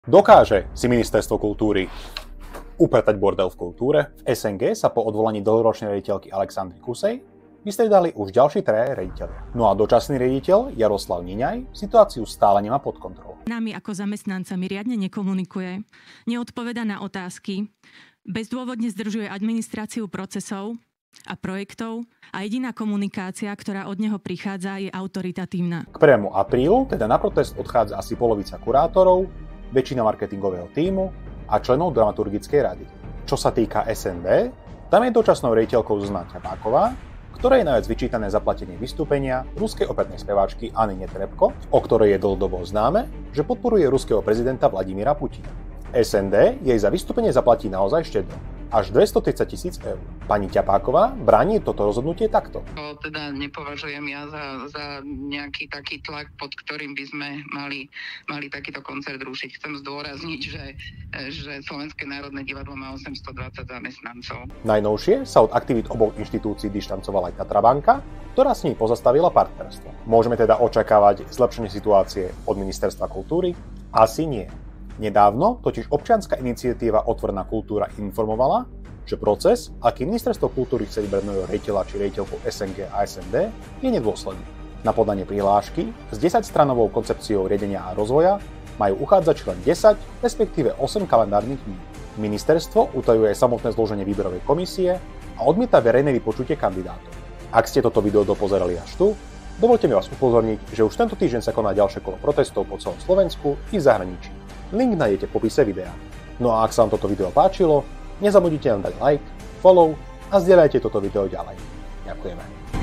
Dokáže si ministerstvo kultúry upratať bordel v kultúre? V SNG sa po odvolaní dlhoročnej riaditeľky Alexandry Kusej vystriedali už ďalší traja riaditeľia. No a dočasný riaditeľ Jaroslav Niňaj situáciu stále nemá pod kontrolou. Nami ako zamestnancami riadne nekomunikuje, neodpovedá na otázky, bezdôvodne zdržuje administráciu procesov a projektov a jediná komunikácia, ktorá od neho prichádza, je autoritatívna. K 1. aprílu teda na protest odchádza asi polovica kurátorov, väčšina marketingového tímu a členov dramaturgickej rady. Čo sa týka SND, tam je dočasnou riaditeľkou Zuzana Ťapáková, ktorej je najviac vyčítané zaplatenie vystúpenia ruskej opernej speváčky Anny Netrebko, o ktorej je dlhodobo známe, že podporuje ruského prezidenta Vladimíra Putina. SND jej za vystúpenie zaplatí naozaj štedro, až 230 000 eur. Pani Ťapáková bráni toto rozhodnutie takto. To teda nepovažujem ja za nejaký taký tlak, pod ktorým by sme mali takýto koncert rušiť. Chcem zdôrazniť, že Slovenské národné divadlo má 820 zamestnancov. Najnovšie sa od aktivít oboch inštitúcií dištancovala aj Tatra banka, ktorá s ním pozastavila partnerstvo. Môžeme teda očakávať zlepšenie situácie od Ministerstva kultúry? Asi nie. Nedávno totiž občianska iniciatíva Otvorená kultúra informovala, že proces, aký Ministerstvo kultúry chce vybrať nového riaditeľa či riaditeľku SNG a SND, je nedôsledný. Na podanie prihlášky s 10-stranovou koncepciou riadenia a rozvoja majú uchádzači len 10, respektíve 8 kalendárnych dní. Ministerstvo utajuje aj samotné zloženie výberovej komisie a odmieta verejné vypočutie kandidátov. Ak ste toto video dopozerali až tu, dovoľte mi vás upozorniť, že už tento týždeň sa koná ďalšie kolo protestov po celom Slovensku i v zahraničí. Link nájdete v popise videa. No a ak sa vám toto video páčilo, nezabudnite nám dať like, follow a zdieľajte toto video ďalej. Ďakujeme.